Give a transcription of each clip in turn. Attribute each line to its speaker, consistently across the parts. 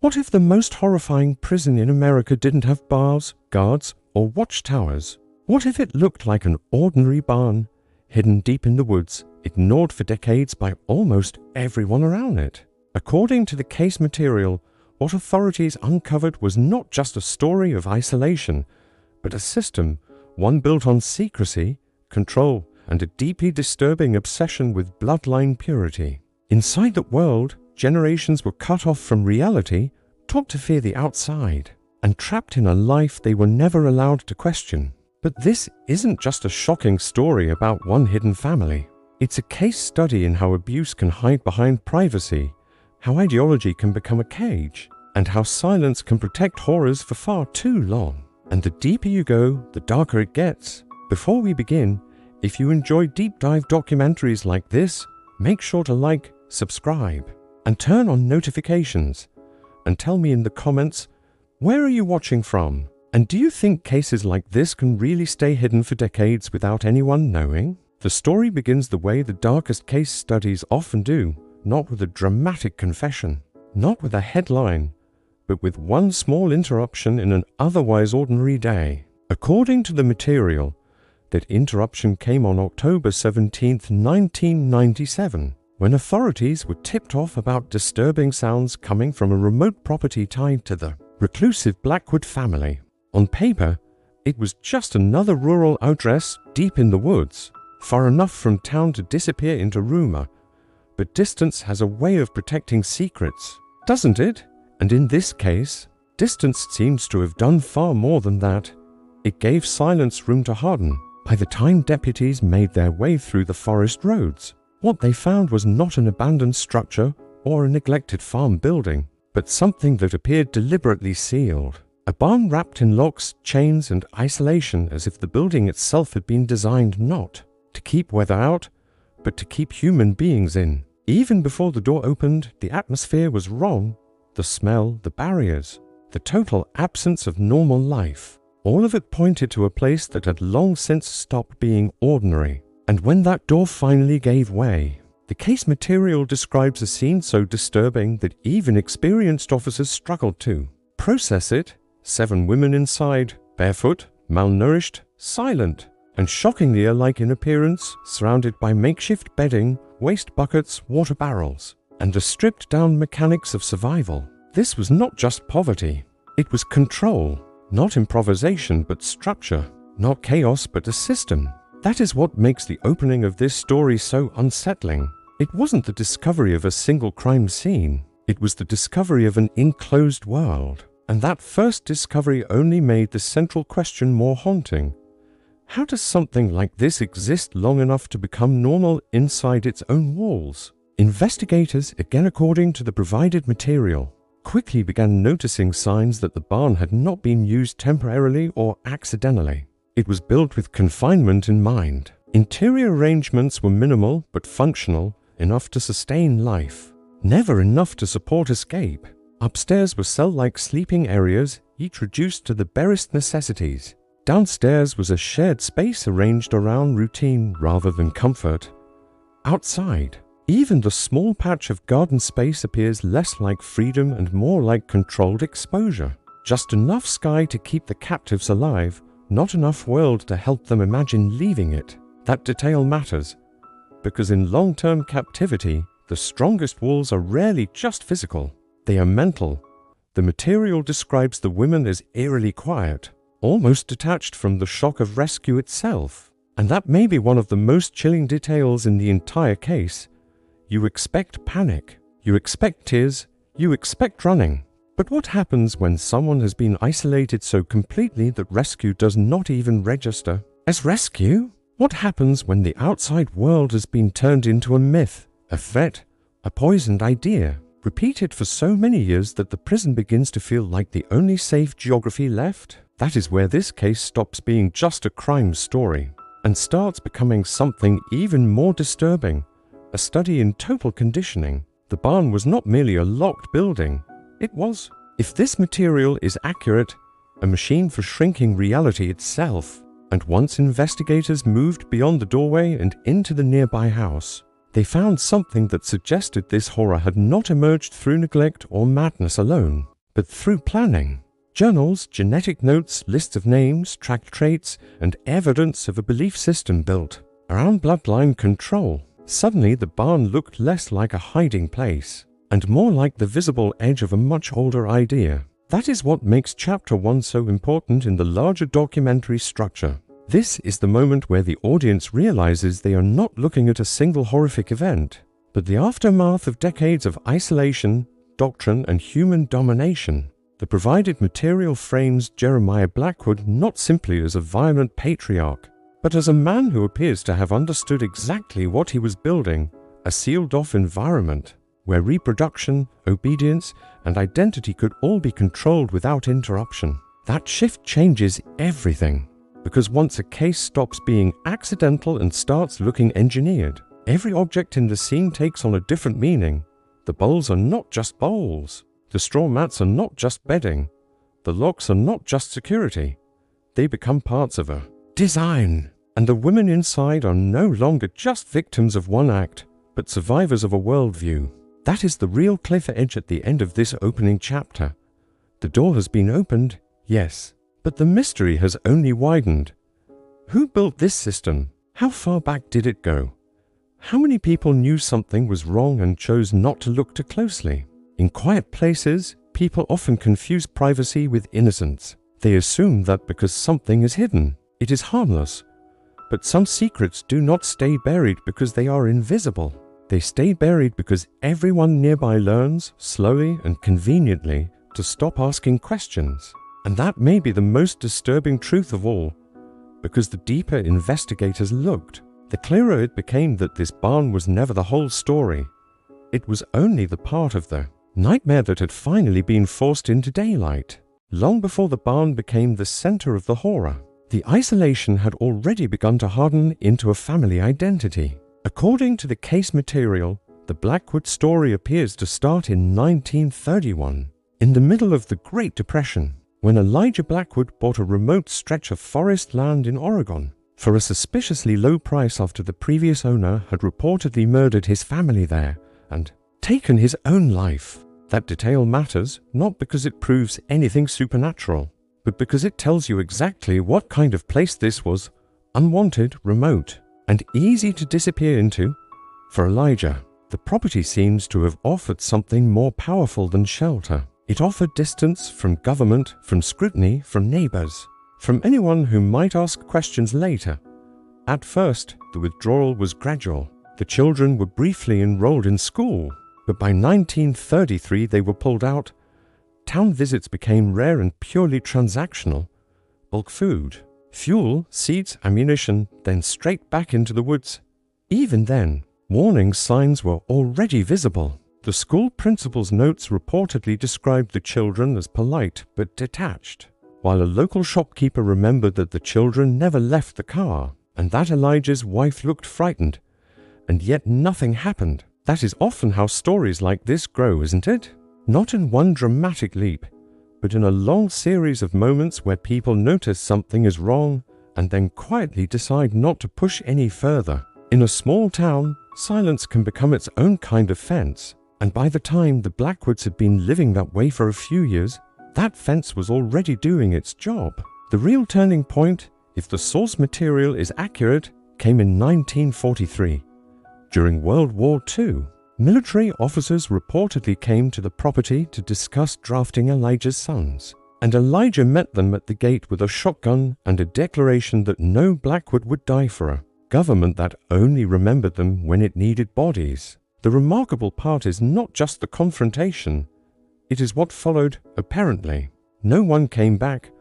Speaker 1: What if the most horrifying prison in America didn't have bars, guards, or watchtowers? What if it looked like an ordinary barn, hidden deep in the woods, ignored for decades by almost everyone around it? According to the case material, what authorities uncovered was not just a story of isolation, but a system, one built on secrecy, control, and a deeply disturbing obsession with bloodline purity. Inside that world, generations were cut off from reality, taught to fear the outside, and trapped in a life they were never allowed to question. But this isn't just a shocking story about one hidden family. It's a case study in how abuse can hide behind privacy, how ideology can become a cage, and how silence can protect horrors for far too long. And the deeper you go, the darker it gets. Before we begin, if you enjoy deep dive documentaries like this, make sure to like, subscribe, and turn on notifications. And tell me in the comments, where are you watching from? And do you think cases like this can really stay hidden for decades without anyone knowing? The story begins the way the darkest case studies often do, not with a dramatic confession, not with a headline, but with one small interruption in an otherwise ordinary day. According to the material, that interruption came on October 17, 1997, when authorities were tipped off about disturbing sounds coming from a remote property tied to the reclusive Blackwood family. On paper, it was just another rural address deep in the woods, far enough from town to disappear into rumor. But distance has a way of protecting secrets, doesn't it? And in this case, distance seems to have done far more than that. It gave silence room to harden. By the time deputies made their way through the forest roads, what they found was not an abandoned structure or a neglected farm building, but something that appeared deliberately sealed. A barn wrapped in locks, chains, and isolation, as if the building itself had been designed not to keep weather out, but to keep human beings in. Even before the door opened, the atmosphere was wrong. The smell, the barriers, the total absence of normal life. All of it pointed to a place that had long since stopped being ordinary. And when that door finally gave way, the case material describes a scene so disturbing that even experienced officers struggled to process it. 7 women inside, barefoot, malnourished, silent, and shockingly alike in appearance, surrounded by makeshift bedding, waste buckets, water barrels, and the stripped-down mechanics of survival. This was not just poverty. It was control, not improvisation but structure, not chaos but a system. That is what makes the opening of this story so unsettling. It wasn't the discovery of a single crime scene. It was the discovery of an enclosed world. And that first discovery only made the central question more haunting. How does something like this exist long enough to become normal inside its own walls? Investigators, again according to the provided material, quickly began noticing signs that the barn had not been used temporarily or accidentally. It was built with confinement in mind. Interior arrangements were minimal but functional, enough to sustain life, never enough to support escape. Upstairs were cell-like sleeping areas, each reduced to the barest necessities. Downstairs was a shared space arranged around routine rather than comfort. Outside, even the small patch of garden space appears less like freedom and more like controlled exposure. Just enough sky to keep the captives alive, not enough world to help them imagine leaving it. That detail matters, because in long-term captivity, the strongest walls are rarely just physical. They are mental. The material describes the women as eerily quiet, almost detached from the shock of rescue itself. And that may be one of the most chilling details in the entire case. You expect panic, you expect tears, you expect running. But what happens when someone has been isolated so completely that rescue does not even register as rescue? What happens when the outside world has been turned into a myth, a threat, a poisoned idea, repeated for so many years that the prison begins to feel like the only safe geography left? That is where this case stops being just a crime story and starts becoming something even more disturbing, a study in total conditioning. The barn was not merely a locked building. It was, if this material is accurate, a machine for shrinking reality itself. And once investigators moved beyond the doorway and into the nearby house, they found something that suggested this horror had not emerged through neglect or madness alone. but through planning. Journals, genetic notes, lists of names, tracked traits, and evidence of a belief system built around bloodline control. Suddenly, the barn looked less like a hiding place and more like the visible edge of a much older idea. That is what makes Chapter 1 so important in the larger documentary structure. This is the moment where the audience realizes they are not looking at a single horrific event, but the aftermath of decades of isolation, doctrine, and human domination. The provided material frames Jeremiah Blackwood not simply as a violent patriarch, but as a man who appears to have understood exactly what he was building, a sealed-off environment where reproduction, obedience, and identity could all be controlled without interruption. That shift changes everything, because once a case stops being accidental and starts looking engineered, every object in the scene takes on a different meaning. The bowls are not just bowls. The straw mats are not just bedding. The locks are not just security. They become parts of a design. And the women inside are no longer just victims of one act, but survivors of a worldview. That is the real cliff edge at the end of this opening chapter. The door has been opened, yes, but the mystery has only widened. Who built this system? How far back did it go? How many people knew something was wrong and chose not to look too closely? In quiet places, people often confuse privacy with innocence. They assume that because something is hidden, it is harmless. But some secrets do not stay buried because they are invisible. They stay buried because everyone nearby learns, slowly and conveniently, to stop asking questions. And that may be the most disturbing truth of all, because the deeper investigators looked, the clearer it became that this barn was never the whole story. It was only the part of the nightmare that had finally been forced into daylight. Long before the barn became the center of the horror, the isolation had already begun to harden into a family identity. According to the case material, the Blackwood story appears to start in 1931, in the middle of the Great Depression, when Elijah Blackwood bought a remote stretch of forest land in Oregon for a suspiciously low price after the previous owner had reportedly murdered his family there and taken his own life. That detail matters not because it proves anything supernatural, but because it tells you exactly what kind of place this was: unwanted, remote, and easy to disappear into. For Elijah, the property seems to have offered something more powerful than shelter. It offered distance from government, from scrutiny, from neighbors, from anyone who might ask questions later. At first, the withdrawal was gradual. The children were briefly enrolled in school, but by 1933 they were pulled out. Town visits became rare and purely transactional. Bulk food, fuel, seeds, ammunition, then straight back into the woods. Even then, warning signs were already visible. The school principal's notes reportedly described the children as polite but detached, while a local shopkeeper remembered that the children never left the car, and that Elijah's wife looked frightened, and yet nothing happened. That is often how stories like this grow, isn't it? Not in one dramatic leap, but in a long series of moments where people notice something is wrong and then quietly decide not to push any further. In a small town, silence can become its own kind of fence, and by the time the Blackwoods had been living that way for a few years, that fence was already doing its job. The real turning point, if the source material is accurate, came in 1943. During World War II, military officers reportedly came to the property to discuss drafting Elijah's sons, and Elijah met them at the gate with a shotgun and a declaration that no Blackwood would die for a government that only remembered them when it needed bodies. The remarkable part is not just the confrontation, it is what followed. Apparently, no one came back,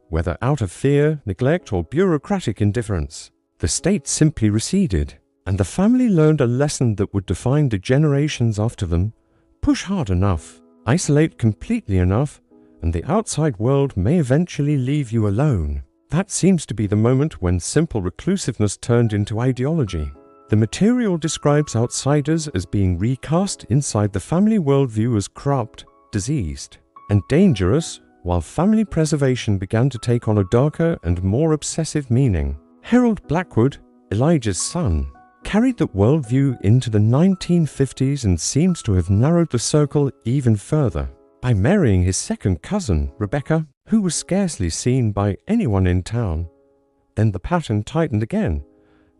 Speaker 1: whether out of fear, neglect, or bureaucratic indifference. The state simply receded, and the family learned a lesson that would define the generations after them. Push hard enough, isolate completely enough, and the outside world may eventually leave you alone. That seems to be the moment when simple reclusiveness turned into ideology. The material describes outsiders as being recast inside the family worldview as corrupt, diseased, and dangerous, while family preservation began to take on a darker and more obsessive meaning. Harold Blackwood, Elijah's son, carried that worldview into the 1950s and seems to have narrowed the circle even further. by marrying his second cousin, Rebecca, who was scarcely seen by anyone in town. Then the pattern tightened again.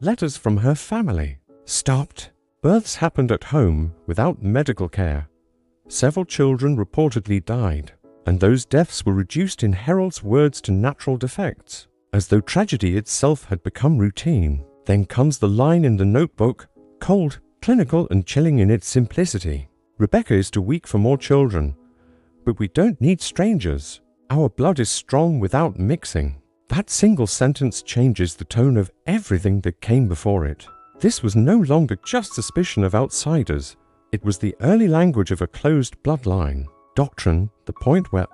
Speaker 1: Letters from her family stopped. Births happened at home without medical care. Several children reportedly died, and those deaths were reduced in Harold's words to natural defects, as though tragedy itself had become routine. Then comes the line in the notebook, cold, clinical and chilling in its simplicity. Rebecca is too weak for more children, but we don't need strangers. Our blood is strong without mixing. That single sentence changes the tone of everything that came before it. This was no longer just suspicion of outsiders. It was the early language of a closed bloodline. Doctrine, the point where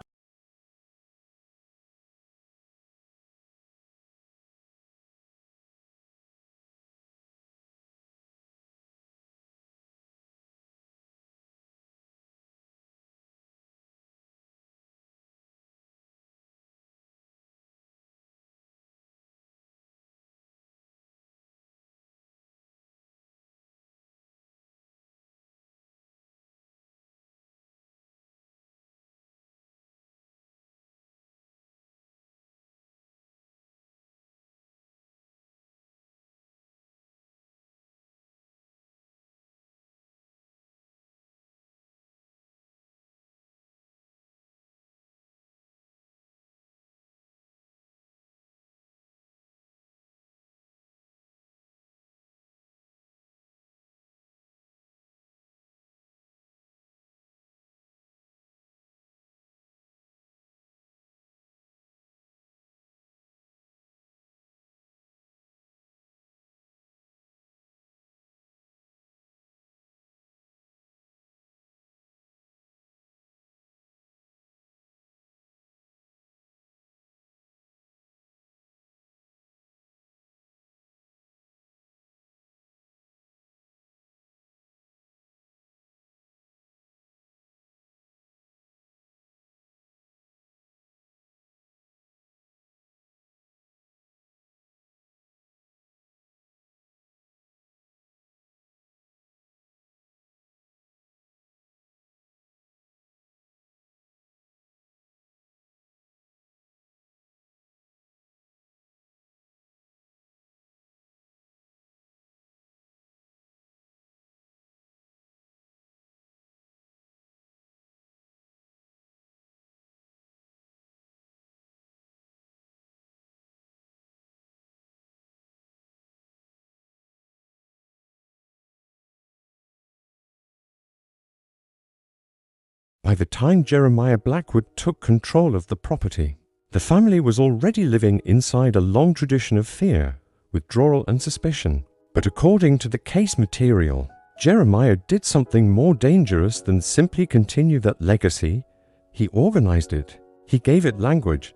Speaker 1: by the time Jeremiah Blackwood took control of the property, the family was already living inside a long tradition of fear, withdrawal and suspicion. But according to the case material, Jeremiah did something more dangerous than simply continue that legacy. He organized it. He gave it language.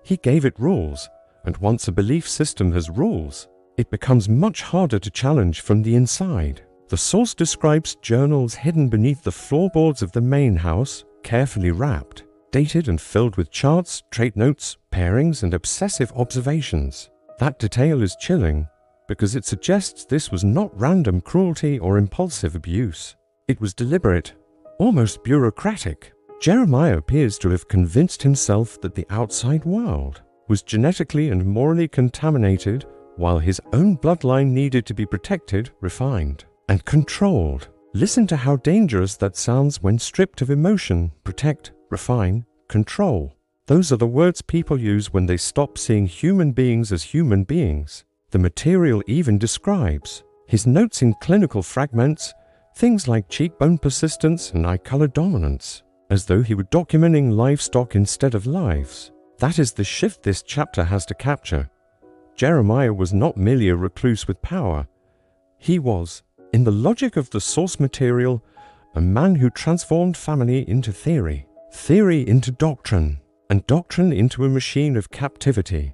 Speaker 1: He gave it rules. And once a belief system has rules, it becomes much harder to challenge from the inside. The source describes journals hidden beneath the floorboards of the main house, carefully wrapped, dated and filled with charts, trait notes, pairings, and obsessive observations. That detail is chilling because it suggests this was not random cruelty or impulsive abuse. It was deliberate, almost bureaucratic. Jeremiah appears to have convinced himself that the outside world was genetically and morally contaminated, while his own bloodline needed to be protected, refined, and controlled. Listen to how dangerous that sounds when stripped of emotion. Protect, refine, control. Those are the words people use when they stop seeing human beings as human beings. The material even describes his notes in clinical fragments, things like cheekbone persistence and eye color dominance, as though he were documenting livestock instead of lives. That is the shift this chapter has to capture. Jeremiah was not merely a recluse with power. He was, in the logic of the source material, a man who transformed family into theory, theory into doctrine, and doctrine into a machine of captivity.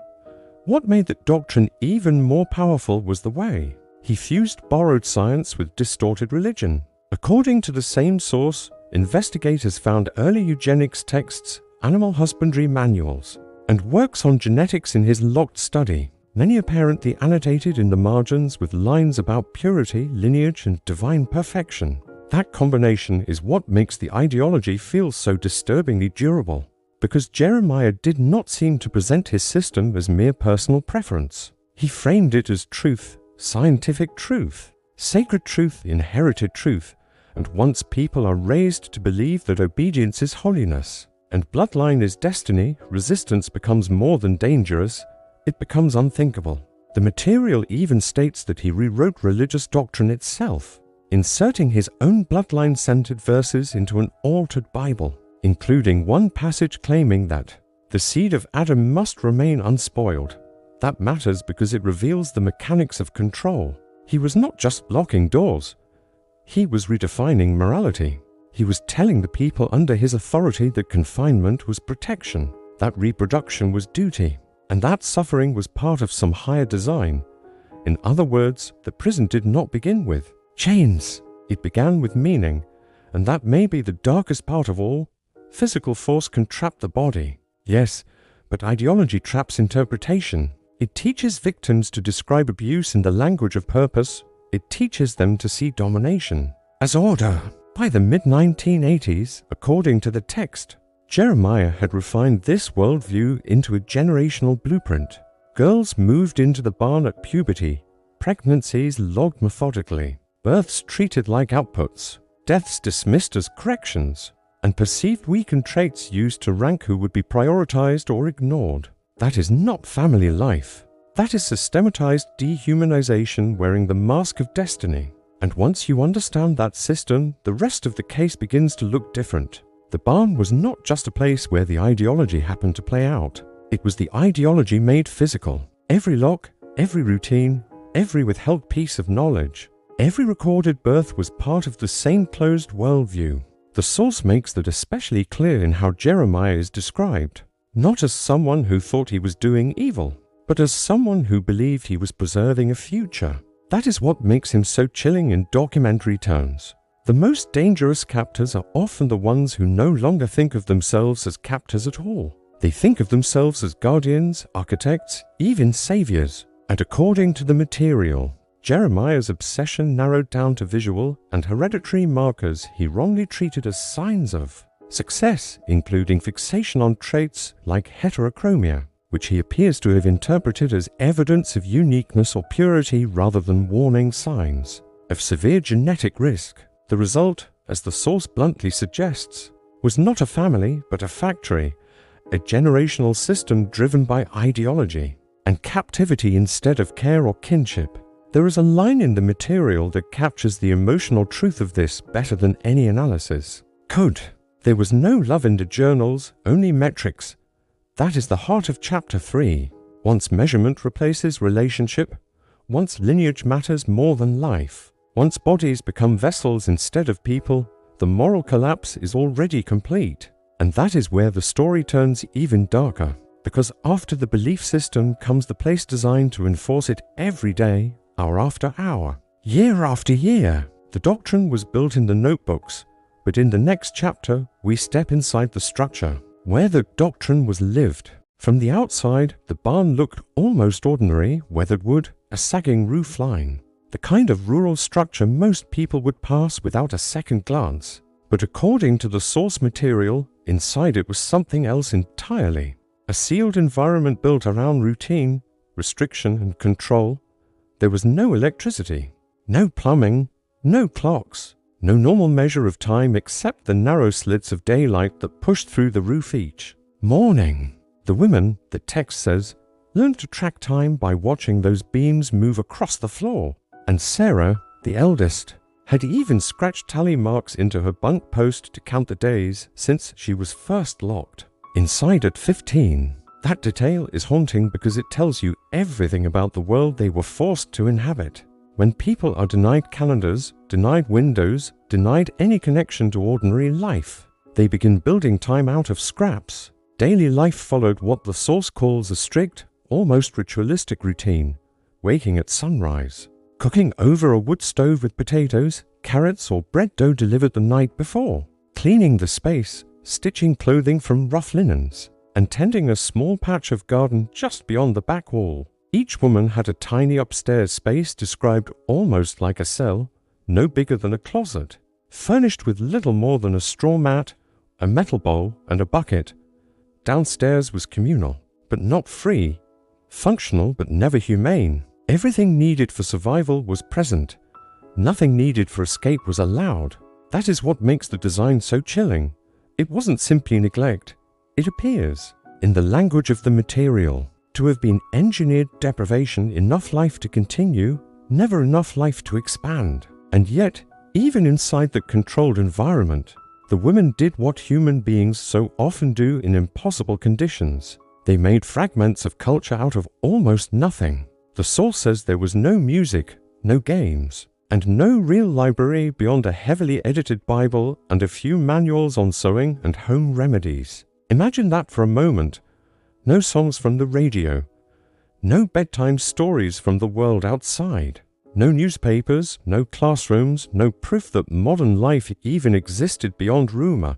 Speaker 1: What made that doctrine even more powerful was the way he fused borrowed science with distorted religion. According to the same source, investigators found early eugenics texts, animal husbandry manuals, and works on genetics in his locked study, many apparently annotated in the margins with lines about purity, lineage, and divine perfection. That combination is what makes the ideology feel so disturbingly durable, because Jeremiah did not seem to present his system as mere personal preference. He framed it as truth, scientific truth, sacred truth, inherited truth, and once people are raised to believe that obedience is holiness, and bloodline is destiny, resistance becomes more than dangerous, it becomes unthinkable. The material even states that he rewrote religious doctrine itself, inserting his own bloodline-centered verses into an altered Bible, including one passage claiming that the seed of Adam must remain unspoiled. That matters because it reveals the mechanics of control. He was not just blocking doors. He was redefining morality. He was telling the people under his authority that confinement was protection, that reproduction was duty, and that suffering was part of some higher design. In other words, the prison did not begin with chains. It began with meaning, and that may be the darkest part of all. Physical force can trap the body, yes, but ideology traps interpretation. It teaches victims to describe abuse in the language of purpose. It teaches them to see domination as order. By the mid-1980s, according to the text, Jeremiah had refined this worldview into a generational blueprint. Girls moved into the barn at puberty, pregnancies logged methodically, births treated like outputs, deaths dismissed as corrections, and perceived weakened traits used to rank who would be prioritized or ignored. That is not family life. That is systematized dehumanization wearing the mask of destiny. And once you understand that system, the rest of the case begins to look different. The barn was not just a place where the ideology happened to play out. It was the ideology made physical. Every lock, every routine, every withheld piece of knowledge, every recorded birth was part of the same closed worldview. The source makes that especially clear in how Jeremiah is described. Not as someone who thought he was doing evil, but as someone who believed he was preserving a future. That is what makes him so chilling in documentary terms. The most dangerous captors are often the ones who no longer think of themselves as captors at all. They think of themselves as guardians, architects, even saviors. And according to the material, Jeremiah's obsession narrowed down to visual and hereditary markers he wrongly treated as signs of success, including fixation on traits like heterochromia, which he appears to have interpreted as evidence of uniqueness or purity rather than warning signs of severe genetic risk. The result, as the source bluntly suggests, was not a family but a factory, a generational system driven by ideology and captivity instead of care or kinship. There is a line in the material that captures the emotional truth of this better than any analysis. There was no love in the journals, only metrics. That is the heart of chapter 3. Once measurement replaces relationship, once lineage matters more than life, once bodies become vessels instead of people, the moral collapse is already complete. And that is where the story turns even darker, because after the belief system comes the place designed to enforce it every day, hour after hour, year after year. The doctrine was built in the notebooks, but in the next chapter, we step inside the structure, where the doctrine was lived. From the outside, the barn looked almost ordinary, weathered wood, a sagging roof line, the kind of rural structure most people would pass without a second glance. But according to the source material, inside it was something else entirely. A sealed environment built around routine, restriction, and control. There was no electricity, no plumbing, no clocks, no normal measure of time except the narrow slits of daylight that pushed through the roof each morning. The women, the text says, learned to track time by watching those beams move across the floor. And Sarah, the eldest, had even scratched tally marks into her bunk post to count the days since she was first locked. Inside at 15. That detail is haunting because it tells you everything about the world they were forced to inhabit. When people are denied calendars, denied windows, denied any connection to ordinary life, they begin building time out of scraps. Daily life followed what the source calls a strict, almost ritualistic routine. Waking at sunrise, cooking over a wood stove with potatoes, carrots or bread dough delivered the night before, cleaning the space, stitching clothing from rough linens, and tending a small patch of garden just beyond the back wall. Each woman had a tiny upstairs space described almost like a cell, no bigger than a closet. furnished with little more than a straw mat, a metal bowl, and a bucket. Downstairs was communal, but not free, functional, but never humane. Everything needed for survival was present. Nothing needed for escape was allowed. That is what makes the design so chilling. It wasn't simply neglect. It appears, in the language of the material, to have been engineered deprivation, enough life to continue, never enough life to expand. And yet, even inside the controlled environment, the women did what human beings so often do in impossible conditions. They made fragments of culture out of almost nothing. The source says there was no music, no games, and no real library beyond a heavily edited Bible and a few manuals on sewing and home remedies. Imagine that for a moment. No songs from the radio, no bedtime stories from the world outside, no newspapers, no classrooms, no proof that modern life even existed beyond rumor.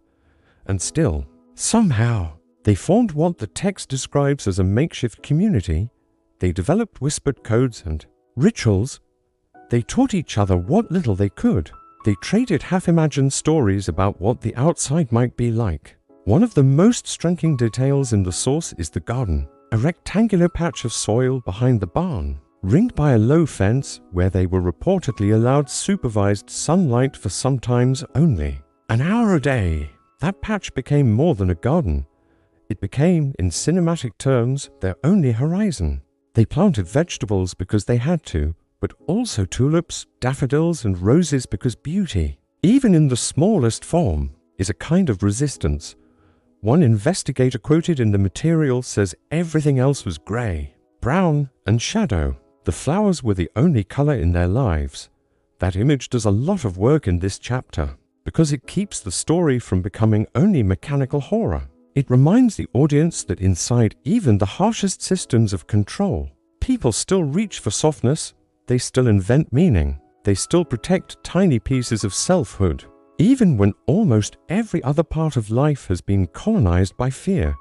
Speaker 1: And still, somehow, they formed what the text describes as a makeshift community. They developed whispered codes and rituals. They taught each other what little they could. They traded half-imagined stories about what the outside might be like. One of the most striking details in the source is the garden, a rectangular patch of soil behind the barn, ringed by a low fence where they were reportedly allowed supervised sunlight for sometimes only an hour a day. That patch became more than a garden. It became, in cinematic terms, their only horizon. They planted vegetables because they had to, but also tulips, daffodils, and roses because beauty, even in the smallest form, is a kind of resistance. One investigator quoted in the material says everything else was grey, brown, and shadow. The flowers were the only color in their lives. That image does a lot of work in this chapter, because it keeps the story from becoming only mechanical horror. It reminds the audience that inside even the harshest systems of control, people still reach for softness, they still invent meaning, they still protect tiny pieces of selfhood, even when almost every other part of life has been colonized by fear.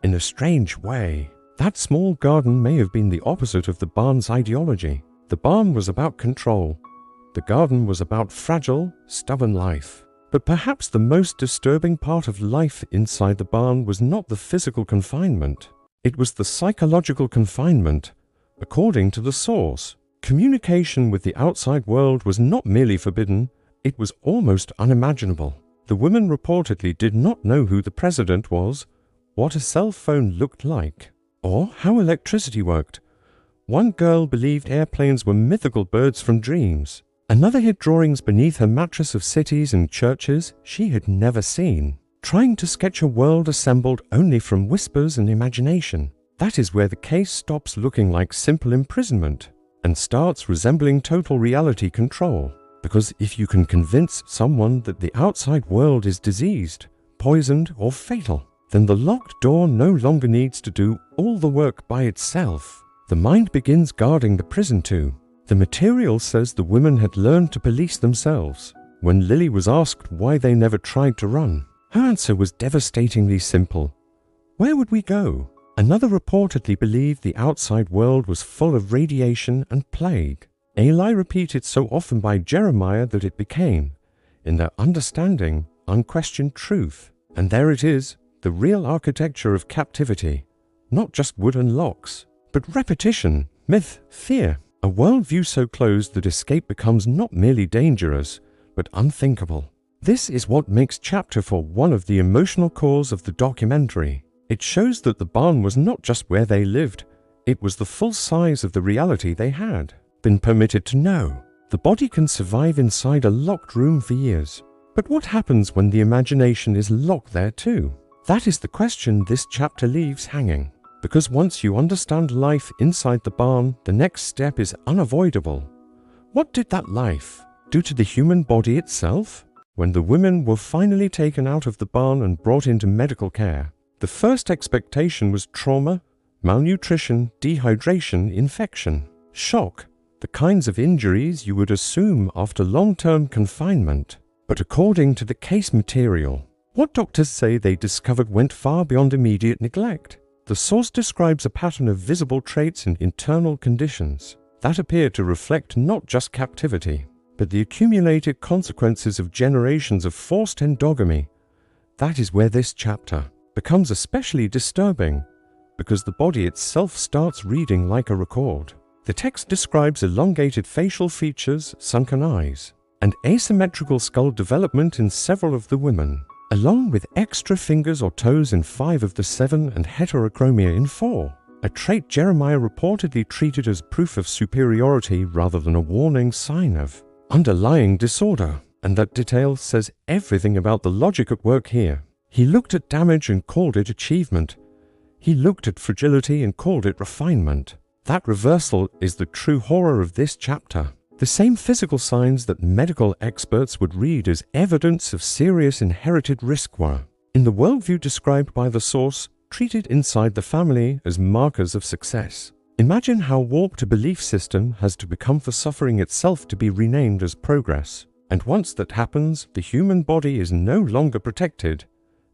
Speaker 1: In a strange way, that small garden may have been the opposite of the barn's ideology. The barn was about control. The garden was about fragile, stubborn life. But perhaps the most disturbing part of life inside the barn was not the physical confinement. It was the psychological confinement. According to the source, communication with the outside world was not merely forbidden, it was almost unimaginable. The women reportedly did not know who the president was, what a cell phone looked like, or how electricity worked. One girl believed airplanes were mythical birds from dreams. Another hid drawings beneath her mattress of cities and churches she had never seen, trying to sketch a world assembled only from whispers and imagination. That is where the case stops looking like simple imprisonment and starts resembling total reality control. Because if you can convince someone that the outside world is diseased, poisoned, or fatal, then the locked door no longer needs to do all the work by itself. The mind begins guarding the prison too. The material says the women had learned to police themselves. When Lily was asked why they never tried to run, her answer was devastatingly simple. Where would we go? Another reportedly believed the outside world was full of radiation and plague, a lie repeated so often by Jeremiah that it became, in their understanding, unquestioned truth. And there it is, the real architecture of captivity. Not just wooden locks, but repetition, myth, fear. A worldview so closed that escape becomes not merely dangerous, but unthinkable. This is what makes Chapter 4 one of the emotional cores of the documentary. It shows that the barn was not just where they lived, it was the full size of the reality they had been permitted to know. The body can survive inside a locked room for years. But what happens when the imagination is locked there too? That is the question this chapter leaves hanging. Because once you understand life inside the barn, the next step is unavoidable. What did that life do to the human body itself? When the women were finally taken out of the barn and brought into medical care, the first expectation was trauma, malnutrition, dehydration, infection, shock, the kinds of injuries you would assume after long-term confinement. But according to the case material, what doctors say they discovered went far beyond immediate neglect. The source describes a pattern of visible traits and internal conditions that appear to reflect not just captivity, but the accumulated consequences of generations of forced endogamy. That is where this chapter becomes especially disturbing, because the body itself starts reading like a record. The text describes elongated facial features, sunken eyes, and asymmetrical skull development in several of the women, along with extra fingers or toes in 5 of the 7 and heterochromia in 4, a trait Jeremiah reportedly treated as proof of superiority rather than a warning sign of underlying disorder. And that detail says everything about the logic at work here. He looked at damage and called it achievement. He looked at fragility and called it refinement. That reversal is the true horror of this chapter. The same physical signs that medical experts would read as evidence of serious inherited risk were, in the worldview described by the source, treated inside the family as markers of success. Imagine how warped a belief system has to become for suffering itself to be renamed as progress. And once that happens, the human body is no longer protected.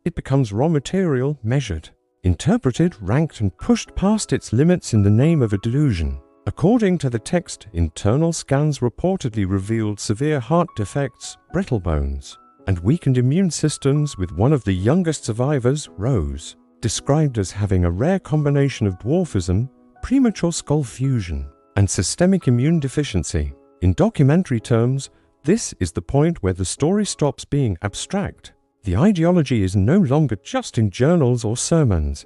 Speaker 1: It becomes raw material measured, interpreted, ranked, and pushed past its limits in the name of a delusion. According to the text, internal scans reportedly revealed severe heart defects, brittle bones, and weakened immune systems, with one of the youngest survivors, Rose, described as having a rare combination of dwarfism, premature skull fusion, and systemic immune deficiency. In documentary terms, this is the point where the story stops being abstract. The ideology is no longer just in journals or sermons.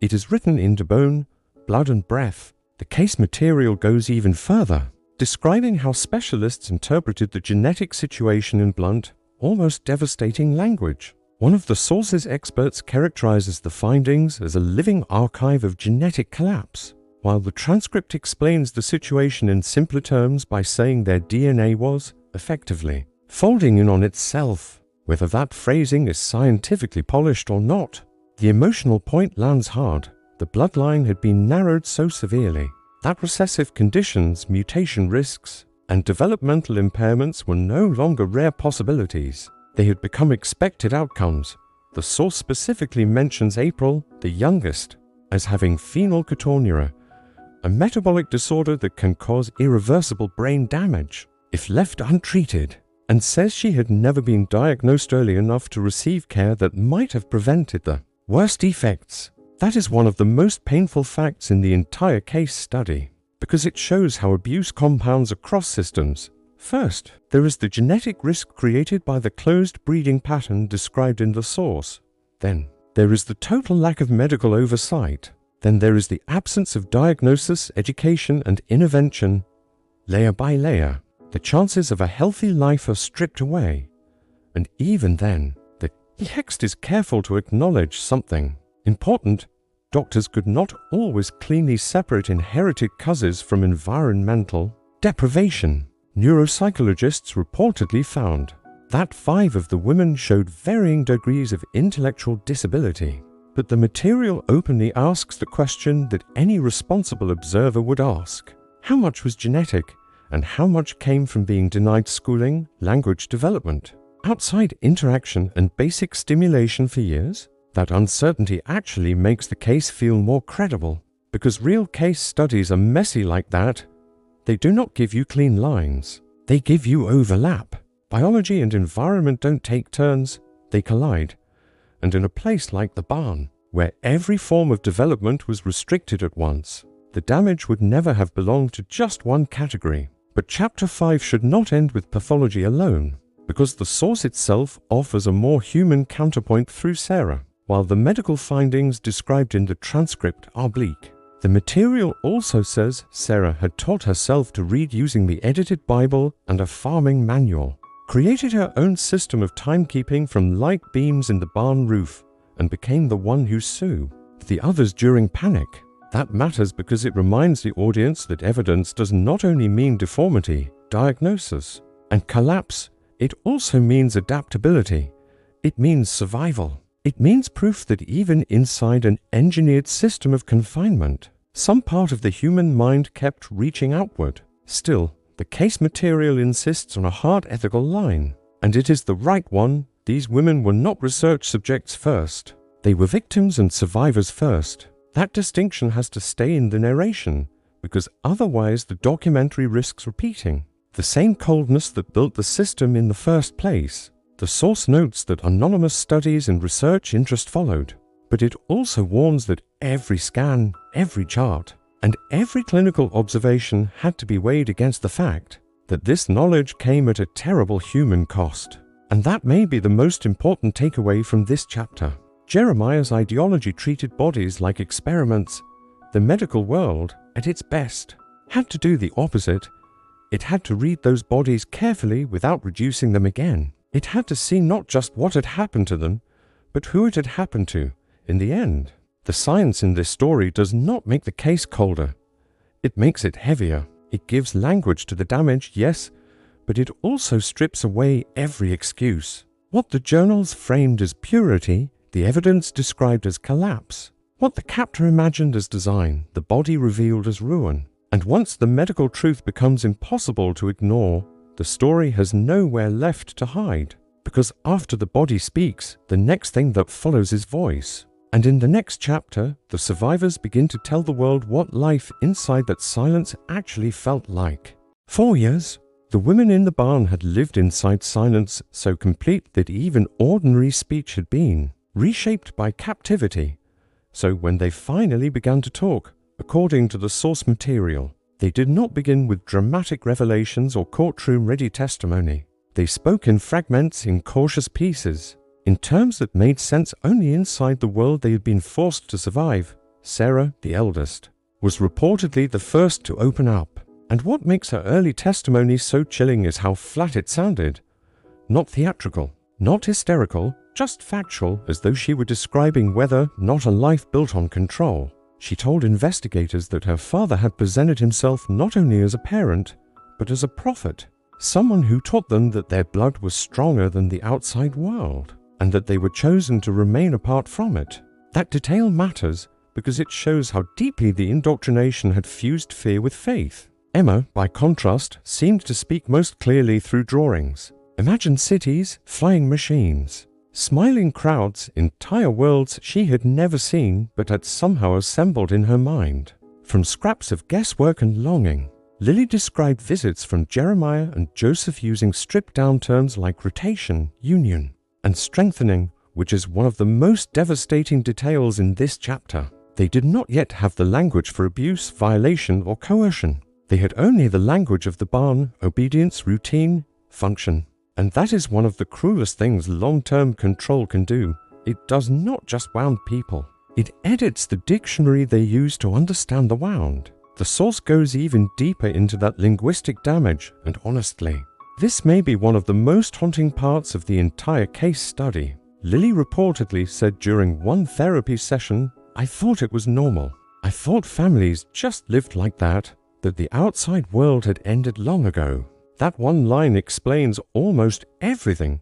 Speaker 1: It is written into bone, blood, and breath. The case material goes even further, describing how specialists interpreted the genetic situation in blunt, almost devastating language. One of the source's experts characterizes the findings as a living archive of genetic collapse, while the transcript explains the situation in simpler terms by saying their DNA was, effectively, folding in on itself. Whether that phrasing is scientifically polished or not, the emotional point lands hard. The bloodline had been narrowed so severely that recessive conditions, mutation risks, and developmental impairments were no longer rare possibilities. They had become expected outcomes. The source specifically mentions April, the youngest, as having phenylketonuria, a metabolic disorder that can cause irreversible brain damage if left untreated, and says she had never been diagnosed early enough to receive care that might have prevented the worst effects. That is one of the most painful facts in the entire case study, because it shows how abuse compounds across systems. First, there is the genetic risk created by the closed breeding pattern described in the source. Then, there is the total lack of medical oversight. Then there is the absence of diagnosis, education, and intervention. Layer by layer, the chances of a healthy life are stripped away. And even then, the text is careful to acknowledge something important. Doctors could not always cleanly separate inherited causes from environmental deprivation. Neuropsychologists reportedly found that 5 of the women showed varying degrees of intellectual disability. But the material openly asks the question that any responsible observer would ask: how much was genetic, and how much came from being denied schooling, language development, outside interaction, and basic stimulation for years? That uncertainty actually makes the case feel more credible, because real case studies are messy like that. They do not give you clean lines. They give you overlap. Biology and environment don't take turns, they collide. And in a place like the barn, where every form of development was restricted at once, the damage would never have belonged to just one category. But Chapter 5 should not end with pathology alone, because the source itself offers a more human counterpoint through Sarah. While the medical findings described in the transcript are bleak, the material also says Sarah had taught herself to read using the edited Bible and a farming manual, created her own system of timekeeping from light beams in the barn roof, and became the one who sued the others during panic. That matters because it reminds the audience that evidence does not only mean deformity, diagnosis, and collapse, it also means adaptability. It means survival. It means proof that even inside an engineered system of confinement, some part of the human mind kept reaching outward. Still, the case material insists on a hard ethical line, and it is the right one. These women were not research subjects first. They were victims and survivors first. That distinction has to stay in the narration, because otherwise the documentary risks repeating. The same coldness that built the system in the first place. The source notes that anonymous studies and research interest followed, but it also warns that every scan, every chart, and every clinical observation had to be weighed against the fact that this knowledge came at a terrible human cost. And that may be the most important takeaway from this chapter. Jeremiah's ideology treated bodies like experiments. The medical world, at its best, had to do the opposite. It had to read those bodies carefully without reducing them again. It had to see not just what had happened to them, but who it had happened to in the end. The science in this story does not make the case colder. It makes it heavier. It gives language to the damage, yes, but it also strips away every excuse. What the journals framed as purity, the evidence described as collapse. What the captor imagined as design, the body revealed as ruin. And once the medical truth becomes impossible to ignore, the story has nowhere left to hide. Because after the body speaks, the next thing that follows is voice. And in the next chapter, the survivors begin to tell the world what life inside that silence actually felt like. 4 years. The women in the barn had lived inside silence so complete that even ordinary speech had been reshaped by captivity. So when they finally began to talk, according to the source material, they did not begin with dramatic revelations or courtroom-ready testimony. They spoke in fragments, in cautious pieces, in terms that made sense only inside the world they had been forced to survive. Sarah, the eldest, was reportedly the first to open up. And what makes her early testimony so chilling is how flat it sounded. Not theatrical, not hysterical, just factual, as though she were describing weather, not a life built on control. She told investigators that her father had presented himself not only as a parent, but as a prophet, someone who taught them that their blood was stronger than the outside world, and that they were chosen to remain apart from it. That detail matters because it shows how deeply the indoctrination had fused fear with faith. Emma, by contrast, seemed to speak most clearly through drawings. Imagine cities, flying machines, smiling crowds, entire worlds she had never seen but had somehow assembled in her mind. From scraps of guesswork and longing, Lily described visits from Jeremiah and Joseph using stripped-down terms like rotation, union, and strengthening, which is one of the most devastating details in this chapter. They did not yet have the language for abuse, violation, or coercion. They had only the language of the barn, obedience, routine, function. And that is one of the cruelest things long-term control can do. It does not just wound people. It edits the dictionary they use to understand the wound. The source goes even deeper into that linguistic damage, and honestly, this may be one of the most haunting parts of the entire case study. Lily reportedly said during one therapy session, "I thought it was normal. I thought families just lived like that the outside world had ended long ago." That one line explains almost everything,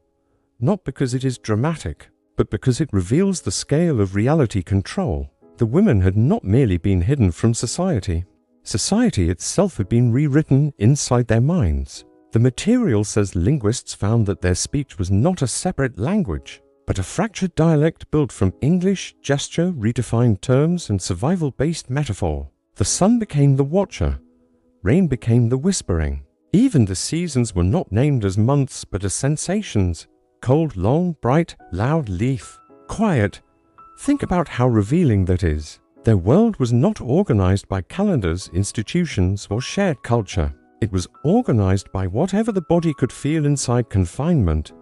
Speaker 1: not because it is dramatic, but because it reveals the scale of reality control. The women had not merely been hidden from society. Society itself had been rewritten inside their minds. The material says linguists found that their speech was not a separate language, but a fractured dialect built from English, gesture, redefined terms, and survival-based metaphor. The sun became the watcher. Rain became the whispering. Even the seasons were not named as months but as sensations. Cold, long, bright, loud, leaf, quiet. Think about how revealing that is. Their world was not organized by calendars, institutions, or shared culture. It was organized by whatever the body could feel inside confinement.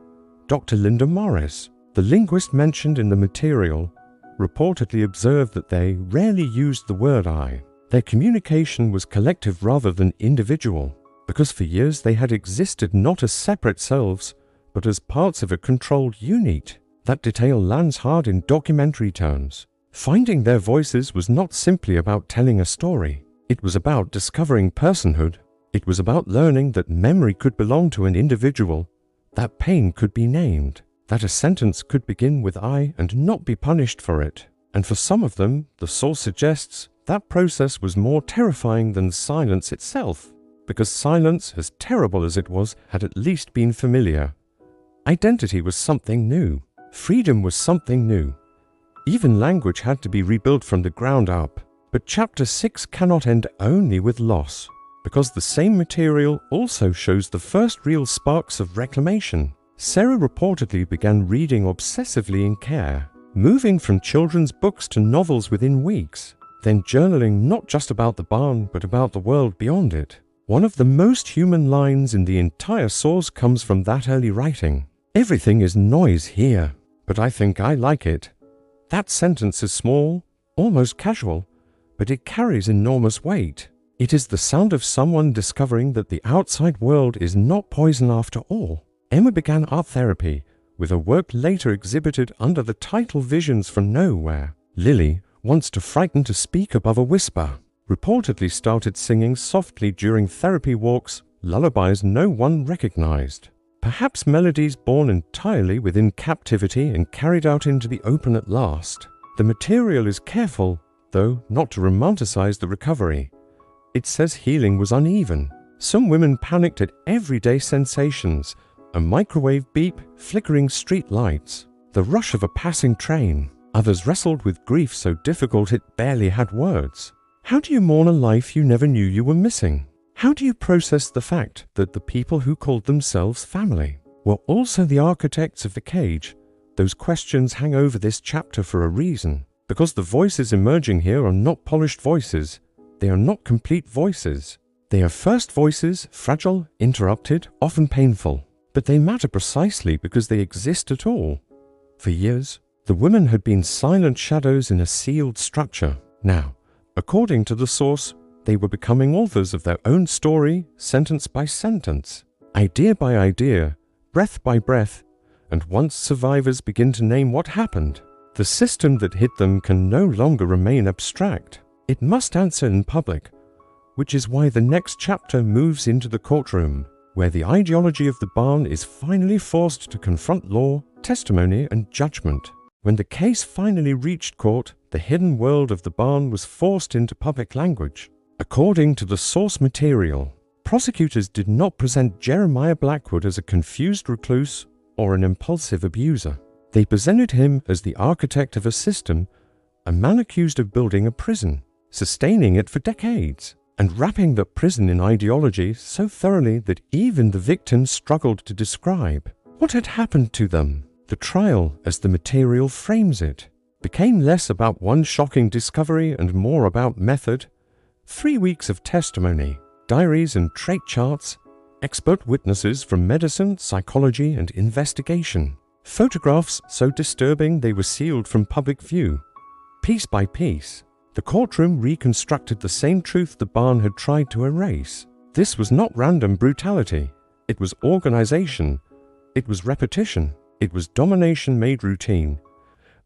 Speaker 1: Dr. Linda Morris, the linguist mentioned in the material, reportedly observed that they rarely used the word I. Their communication was collective rather than individual, because for years they had existed not as separate selves, but as parts of a controlled unit. That detail lands hard in documentary terms. Finding their voices was not simply about telling a story. It was about discovering personhood. It was about learning that memory could belong to an individual, that pain could be named, that a sentence could begin with I and not be punished for it. And for some of them, the source suggests, that process was more terrifying than silence itself, because silence, as terrible as it was, had at least been familiar. Identity was something new. Freedom was something new. Even language had to be rebuilt from the ground up. But Chapter 6 cannot end only with loss. because the same material also shows the first real sparks of reclamation. Sarah reportedly began reading obsessively in care, moving from children's books to novels within weeks, then journaling not just about the barn but about the world beyond it. One of the most human lines in the entire source comes from that early writing. "Everything is noise here, but I think I like it." That sentence is small, almost casual, but it carries enormous weight. It is the sound of someone discovering that the outside world is not poison after all. Emma began art therapy, with her work later exhibited under the title Visions from Nowhere. Lily, once too frightened to speak above a whisper, reportedly started singing softly during therapy walks, lullabies no one recognized. Perhaps melodies born entirely within captivity and carried out into the open at last. The material is careful, though, not to romanticize the recovery. It says healing was uneven. Some women panicked at everyday sensations, a microwave beep, flickering street lights, the rush of a passing train. Others wrestled with grief so difficult it barely had words. How do you mourn a life you never knew you were missing? How do you process the fact that the people who called themselves family were also the architects of the cage? Those questions hang over this chapter for a reason, because the voices emerging here are not polished voices. They are not complete voices. They are first voices, fragile, interrupted, often painful. But they matter precisely because they exist at all. For years, the women had been silent shadows in a sealed structure. Now, according to the source, they were becoming authors of their own story, sentence by sentence, idea by idea, breath by breath, and once survivors begin to name what happened, the system that hit them can no longer remain abstract. It must answer in public, which is why the next chapter moves into the courtroom, where the ideology of the barn is finally forced to confront law, testimony, and judgment. When the case finally reached court, the hidden world of the barn was forced into public language. According to the source material, prosecutors did not present Jeremiah Blackwood as a confused recluse or an impulsive abuser. They presented him as the architect of a system, a man accused of building a prison, sustaining it for decades, and wrapping the prison in ideology so thoroughly that even the victims struggled to describe what had happened to them. The trial, as the material frames it, became less about one shocking discovery and more about method. 3 weeks of testimony, diaries and trait charts, expert witnesses from medicine, psychology, and investigation, photographs so disturbing they were sealed from public view. Piece by piece, the courtroom reconstructed the same truth the barn had tried to erase. This was not random brutality. It was organization. It was repetition. It was domination made routine.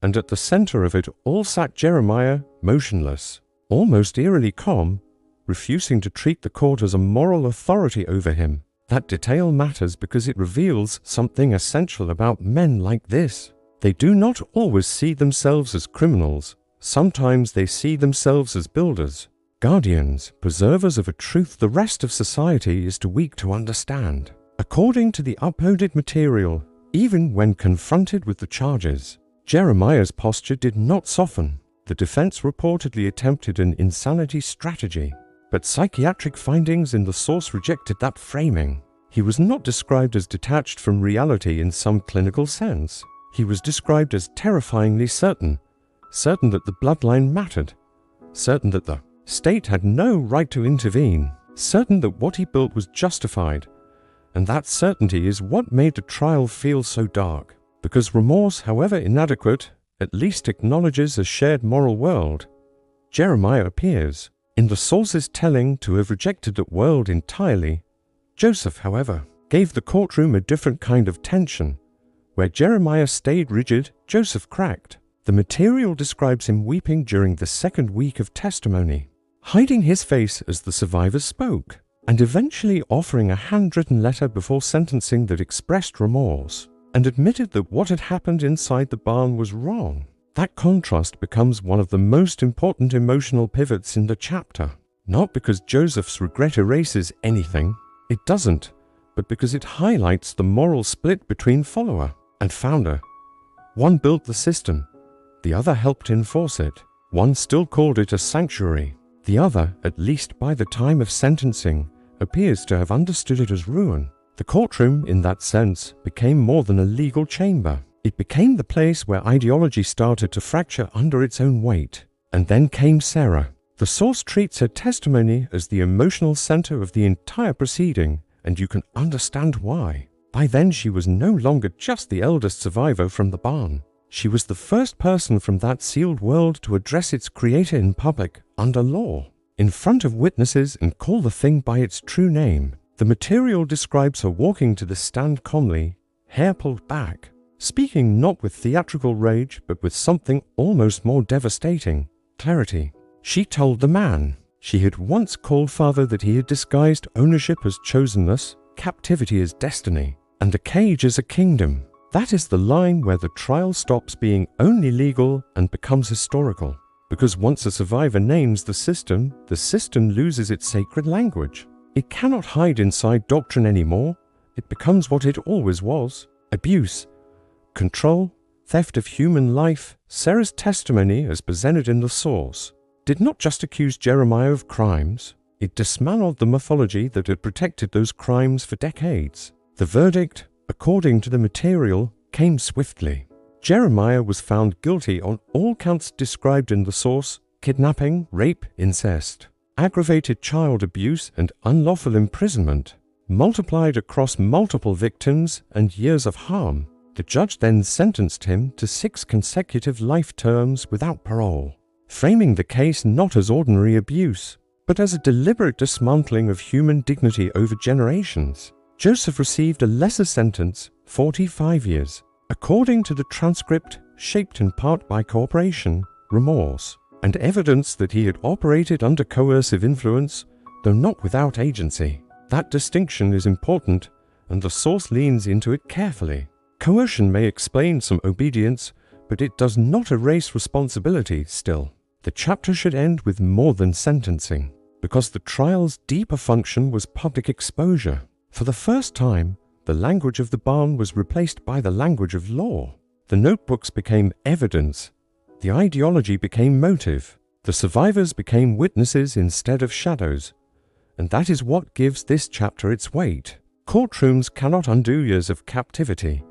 Speaker 1: And at the center of it all sat Jeremiah, motionless, almost eerily calm, refusing to treat the court as a moral authority over him. That detail matters because it reveals something essential about men like this. They do not always see themselves as criminals. Sometimes they see themselves as builders, guardians, preservers of a truth the rest of society is too weak to understand. According to the uploaded material, even when confronted with the charges, Jeremiah's posture did not soften. The defense reportedly attempted an insanity strategy, but psychiatric findings in the source rejected that framing. He was not described as detached from reality in some clinical sense. He was described as terrifyingly certain that the bloodline mattered, certain that the state had no right to intervene, certain that what he built was justified. And that certainty is what made the trial feel so dark, because remorse, however inadequate, at least acknowledges a shared moral world. Jeremiah appears in the source's telling to have rejected that world entirely. Joseph, however, gave the courtroom a different kind of tension. Where Jeremiah stayed rigid, Joseph cracked. The material describes him weeping during the second week of testimony, hiding his face as the survivors spoke, and eventually offering a handwritten letter before sentencing that expressed remorse and admitted that what had happened inside the barn was wrong. That contrast becomes one of the most important emotional pivots in the chapter, not because Joseph's regret erases anything, it doesn't, but because it highlights the moral split between follower and founder. One built the system, the other helped enforce it. One still called it a sanctuary, The other, at least by the time of sentencing, appears to have understood it as ruin. The courtroom, in that sense, became more than a legal chamber. It became the place where ideology started to fracture under its own weight. And then came Sarah. The source treats her testimony as the emotional center of the entire proceeding, and you can understand why. By then she was no longer just the eldest survivor from the barn. She was the first person from that sealed world to address its creator in public, under law, in front of witnesses, and call the thing by its true name. The material describes her walking to the stand calmly, hair pulled back, speaking not with theatrical rage, but with something almost more devastating, clarity. She told the man she had once called father that he had disguised ownership as chosenness, captivity as destiny, and a cage as a kingdom. That is the line where the trial stops being only legal and becomes historical. Because once a survivor names the system loses its sacred language. It cannot hide inside doctrine anymore. It becomes what it always was: abuse, control, theft of human life. Sarah's testimony, as presented in the source, did not just accuse Jeremiah of crimes. It dismantled the mythology that had protected those crimes for decades. The verdict, according to the material, came swiftly. Jeremiah was found guilty on all counts described in the source: kidnapping, rape, incest, aggravated child abuse, and unlawful imprisonment, multiplied across multiple victims and years of harm. The judge then sentenced him to 6 consecutive life terms without parole, framing the case not as ordinary abuse, but as a deliberate dismantling of human dignity over generations. Joseph received a lesser sentence, 45 years, according to the transcript, shaped in part by cooperation, remorse, and evidence that he had operated under coercive influence, though not without agency. That distinction is important, and the source leans into it carefully. Coercion may explain some obedience, but it does not erase responsibility still. The chapter should end with more than sentencing, because the trial's deeper function was public exposure. For the first time, the language of the barn was replaced by the language of law. The notebooks became evidence. The ideology became motive. The survivors became witnesses instead of shadows. And that is what gives this chapter its weight. Courtrooms cannot undo years of captivity.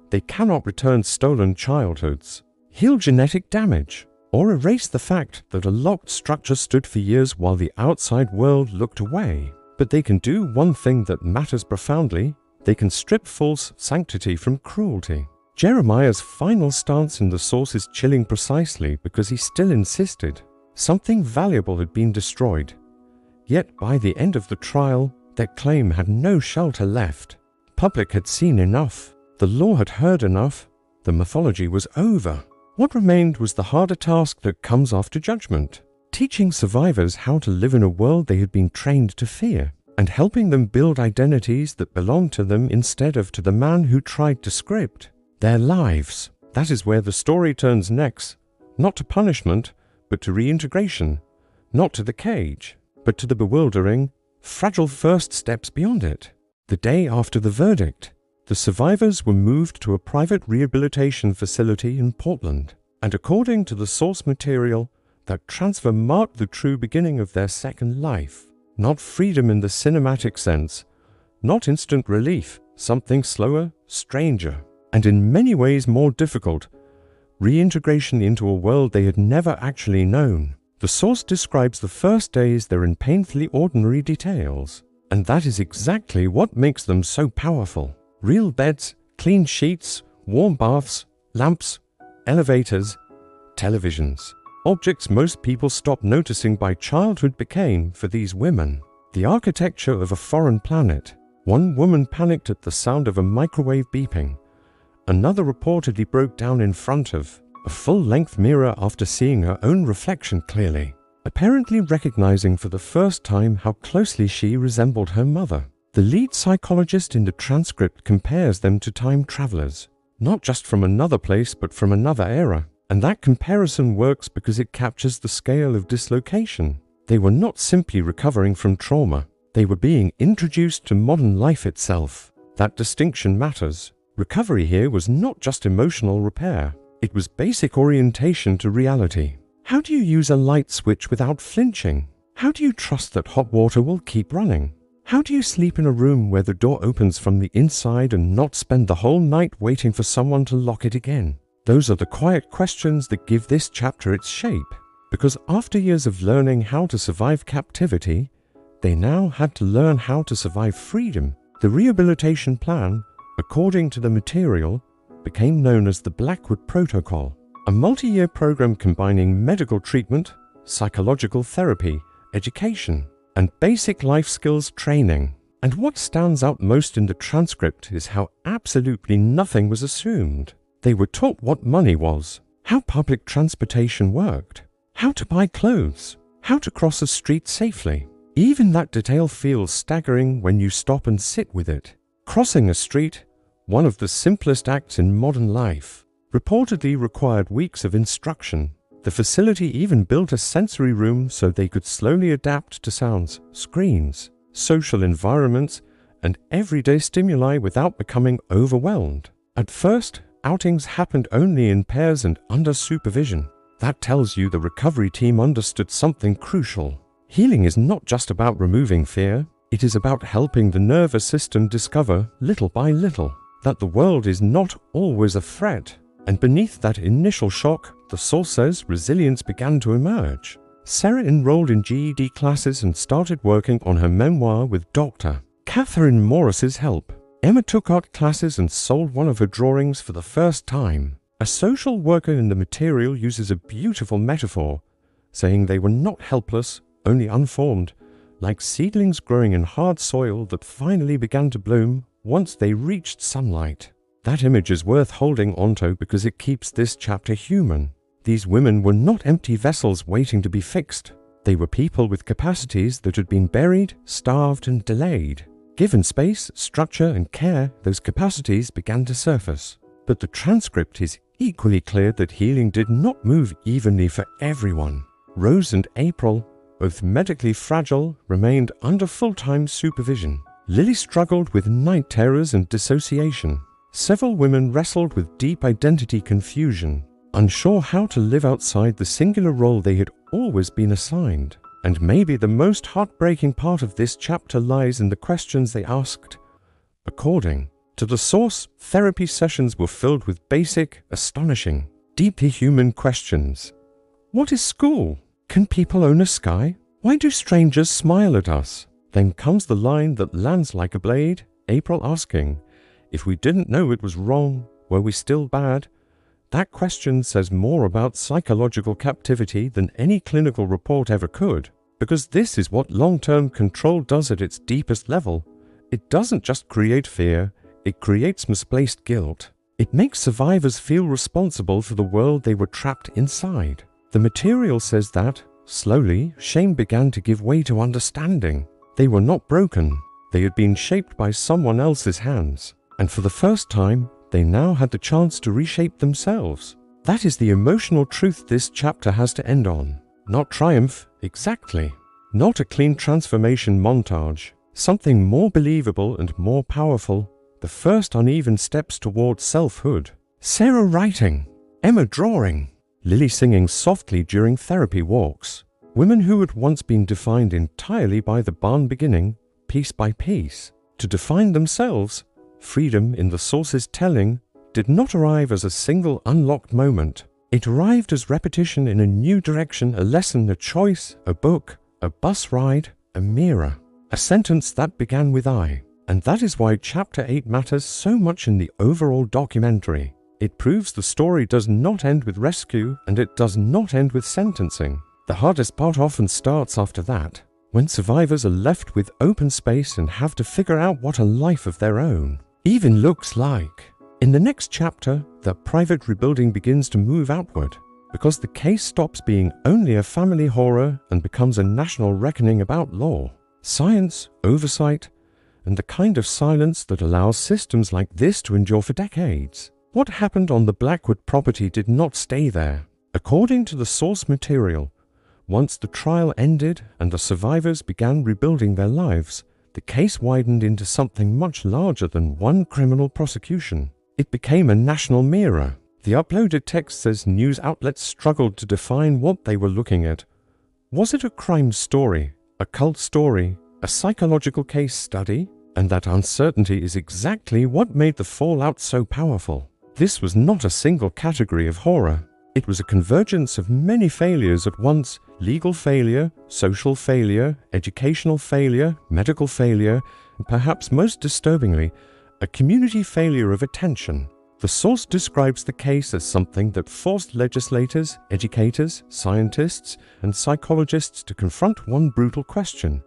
Speaker 1: They cannot return stolen childhoods, heal genetic damage, or erase the fact that a locked structure stood for years while the outside world looked away. But they can do one thing that matters profoundly. They can strip false sanctity from cruelty. Jeremiah's final stance in the source is chilling precisely because he still insisted. Something valuable had been destroyed. Yet by the end of the trial, their claim had no shelter left. Public had seen enough. The law had heard enough. The mythology was over. What remained was the harder task that comes after judgment, teaching survivors how to live in a world they had been trained to fear, and helping them build identities that belonged to them instead of to the man who tried to script their lives. That is where the story turns next, not to punishment, but to reintegration, not to the cage, but to the bewildering, fragile first steps beyond it. The day after the verdict, the survivors were moved to a private rehabilitation facility in Portland, and according to the source material, that transfer marked the true beginning of their second life. Not freedom in the cinematic sense, not instant relief, something slower, stranger, and in many ways more difficult, reintegration into a world they had never actually known. The source describes the first days there in painfully ordinary details, and that is exactly what makes them so powerful. Real beds, clean sheets, warm baths, lamps, elevators, televisions. Objects most people stop noticing by childhood became, for these women, the architecture of a foreign planet. One woman panicked at the sound of a microwave beeping. Another reportedly broke down in front of a full-length mirror after seeing her own reflection clearly, apparently recognizing for the first time how closely she resembled her mother. The lead psychologist in the transcript compares them to time travelers, not just from another place but from another era. And that comparison works because it captures the scale of dislocation. They were not simply recovering from trauma. They were being introduced to modern life itself. That distinction matters. Recovery here was not just emotional repair. It was basic orientation to reality. How do you use a light switch without flinching? How do you trust that hot water will keep running? How do you sleep in a room where the door opens from the inside and not spend the whole night waiting for someone to lock it again? Those are the quiet questions that give this chapter its shape, because after years of learning how to survive captivity, they now had to learn how to survive freedom. The rehabilitation plan, according to the material, became known as the Blackwood Protocol, a multi-year program combining medical treatment, psychological therapy, education, and basic life skills training. And what stands out most in the transcript is how absolutely nothing was assumed. They were taught what money was, how public transportation worked, how to buy clothes, how to cross a street safely. Even that detail feels staggering when you stop and sit with it. Crossing a street, one of the simplest acts in modern life, reportedly required weeks of instruction. The facility even built a sensory room so they could slowly adapt to sounds, screens, social environments, and everyday stimuli without becoming overwhelmed. At first, outings happened only in pairs and under supervision. That tells you the recovery team understood something crucial. Healing is not just about removing fear, it is about helping the nervous system discover, little by little, that the world is not always a threat. And beneath that initial shock, the source says resilience began to emerge. Sarah enrolled in GED classes and started working on her memoir with Dr. Catherine Morris's help. Emma took art classes and sold one of her drawings for the first time. A social worker in the material uses a beautiful metaphor, saying they were not helpless, only unformed, like seedlings growing in hard soil that finally began to bloom once they reached sunlight. That image is worth holding onto because it keeps this chapter human. These women were not empty vessels waiting to be fixed. They were people with capacities that had been buried, starved, and delayed. Given space, structure, and care, those capacities began to surface. But the transcript is equally clear that healing did not move evenly for everyone. Rose and April, both medically fragile, remained under full-time supervision. Lily struggled with night terrors and dissociation. Several women wrestled with deep identity confusion, unsure how to live outside the singular role they had always been assigned. And maybe the most heartbreaking part of this chapter lies in the questions they asked. According to the source, therapy sessions were filled with basic, astonishing, deeply human questions. What is school? Can people own a sky? Why do strangers smile at us? Then comes the line that lands like a blade, April asking, if we didn't know it was wrong, were we still bad? That question says more about psychological captivity than any clinical report ever could, because this is what long-term control does at its deepest level. It doesn't just create fear, it creates misplaced guilt. It makes survivors feel responsible for the world they were trapped inside. The material says that, slowly, shame began to give way to understanding. They were not broken. They had been shaped by someone else's hands. And for the first time, they now had the chance to reshape themselves. That is the emotional truth this chapter has to end on. Not triumph, exactly. Not a clean transformation montage. Something more believable and more powerful. The first uneven steps towards selfhood. Sarah writing. Emma drawing. Lily singing softly during therapy walks. Women who had once been defined entirely by the barn beginning, piece by piece, to define themselves. Freedom, in the source's telling, did not arrive as a single unlocked moment. It arrived as repetition in a new direction, a lesson, a choice, a book, a bus ride, a mirror. A sentence that began with I. And that is why Chapter 8 matters so much in the overall documentary. It proves the story does not end with rescue, and it does not end with sentencing. The hardest part often starts after that, when survivors are left with open space and have to figure out what a life of their own even looks like. In the next chapter, the private rebuilding begins to move outward, because the case stops being only a family horror and becomes a national reckoning about law, science, oversight, and the kind of silence that allows systems like this to endure for decades. What happened on the Blackwood property did not stay there. According to the source material, once the trial ended and the survivors began rebuilding their lives, the case widened into something much larger than one criminal prosecution. It became a national mirror. The uploaded text says news outlets struggled to define what they were looking at. Was it a crime story, a cult story, a psychological case study? And that uncertainty is exactly what made the fallout so powerful. This was not a single category of horror. It was a convergence of many failures at once: legal failure, social failure, educational failure, medical failure, and perhaps most disturbingly, a community failure of attention. The source describes the case as something that forced legislators, educators, scientists, and psychologists to confront one brutal question.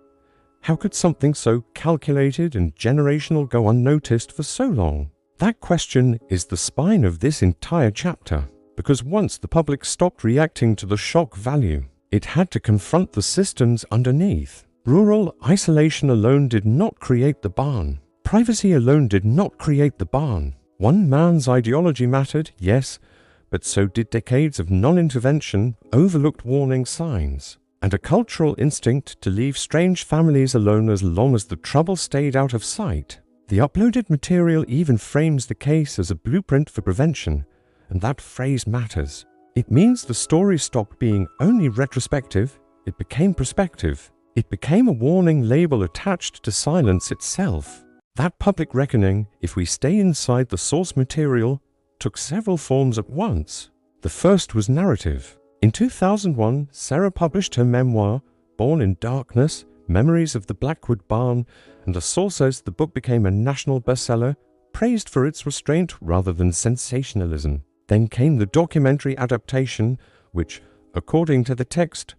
Speaker 1: How could something so calculated and generational go unnoticed for so long? That question is the spine of this entire chapter, because once the public stopped reacting to the shock value, it had to confront the systems underneath. Rural isolation alone did not create the barn. Privacy alone did not create the barn. One man's ideology mattered, yes, but so did decades of non-intervention, overlooked warning signs, and a cultural instinct to leave strange families alone as long as the trouble stayed out of sight. The uploaded material even frames the case as a blueprint for prevention, and that phrase matters. It means the story stopped being only retrospective, it became prospective. It became a warning label attached to silence itself. That public reckoning, if we stay inside the source material, took several forms at once. The first was narrative. In 2001, Sarah published her memoir, Born in Darkness, Memories of the Blackwood Barn, and the source says the book became a national bestseller, praised for its restraint rather than sensationalism. Then came the documentary adaptation, which, according to the text,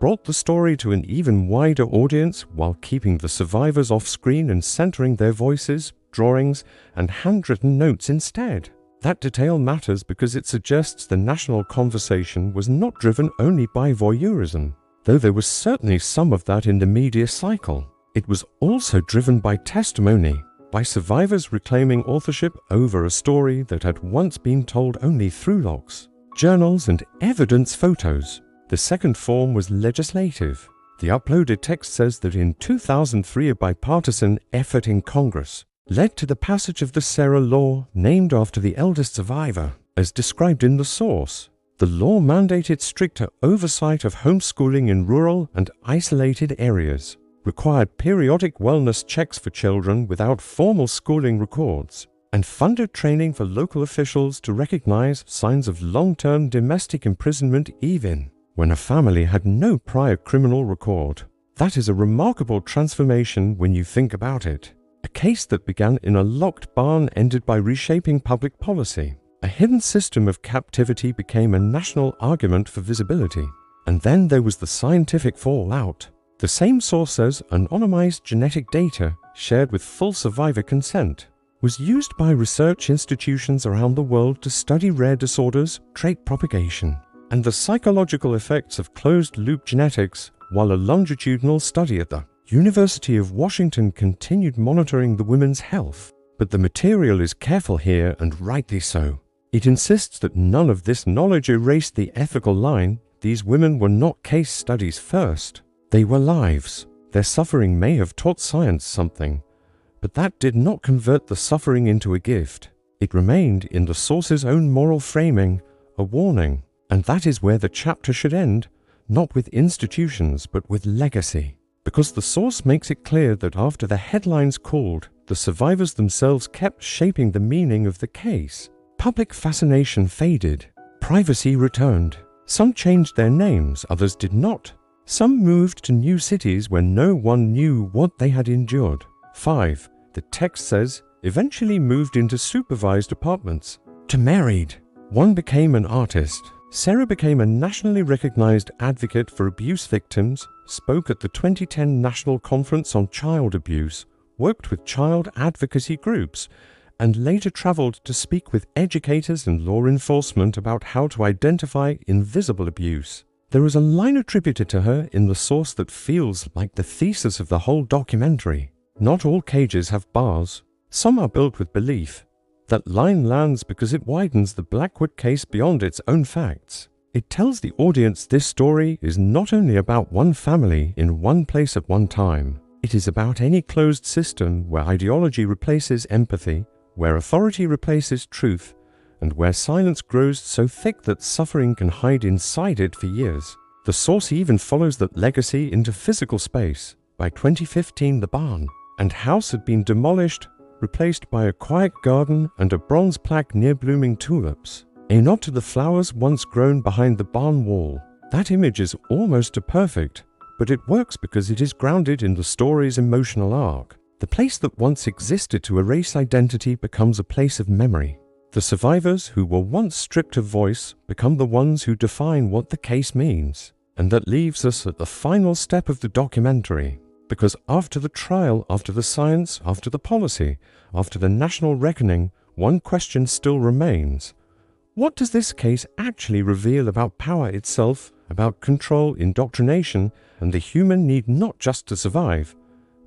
Speaker 1: brought the story to an even wider audience while keeping the survivors off-screen and centering their voices, drawings, and handwritten notes instead. That detail matters because it suggests the national conversation was not driven only by voyeurism, though there was certainly some of that in the media cycle. It was also driven by testimony, by survivors reclaiming authorship over a story that had once been told only through logs, journals, and evidence photos. The second form was legislative. The uploaded text says that in 2003 a bipartisan effort in Congress led to the passage of the Sarah Law, named after the eldest survivor, as described in the source. The law mandated stricter oversight of homeschooling in rural and isolated areas, required periodic wellness checks for children without formal schooling records, and funded training for local officials to recognize signs of long-term domestic imprisonment even when a family had no prior criminal record. That is a remarkable transformation when you think about it. A case that began in a locked barn ended by reshaping public policy. A hidden system of captivity became a national argument for visibility. And then there was the scientific fallout. The same source says anonymized genetic data, shared with full survivor consent, was used by research institutions around the world to study rare disorders, trait propagation, and the psychological effects of closed-loop genetics, while a longitudinal study at the University of Washington continued monitoring the women's health. But the material is careful here, and rightly so. It insists that none of this knowledge erased the ethical line. These women were not case studies first. They were lives. Their suffering may have taught science something, but that did not convert the suffering into a gift. It remained in the source's own moral framing, a warning. And that is where the chapter should end, not with institutions, but with legacy. Because the source makes it clear that after the headlines called, the survivors themselves kept shaping the meaning of the case. Public fascination faded. Privacy returned. Some changed their names, others did not. Some moved to new cities where no one knew what they had endured. 5. The text says, eventually moved into supervised apartments. To married. One became an artist. Sarah became a nationally recognized advocate for abuse victims, spoke at the 2010 National Conference on Child Abuse, worked with child advocacy groups, and later traveled to speak with educators and law enforcement about how to identify invisible abuse. There is a line attributed to her in the source that feels like the thesis of the whole documentary. Not all cages have bars. Some are built with belief. That line lands because it widens the Blackwood case beyond its own facts. It tells the audience this story is not only about one family in one place at one time. It is about any closed system where ideology replaces empathy, where authority replaces truth, and where silence grows so thick that suffering can hide inside it for years. The source even follows that legacy into physical space. By 2015, the barn and house had been demolished, replaced by a quiet garden and a bronze plaque near blooming tulips, a nod to the flowers once grown behind the barn wall. That image is almost perfect, but it works because it is grounded in the story's emotional arc. The place that once existed to erase identity becomes a place of memory. The survivors who were once stripped of voice become the ones who define what the case means. And that leaves us at the final step of the documentary. Because after the trial, after the science, after the policy, after the national reckoning, one question still remains. What does this case actually reveal about power itself, about control, indoctrination, and the human need not just to survive,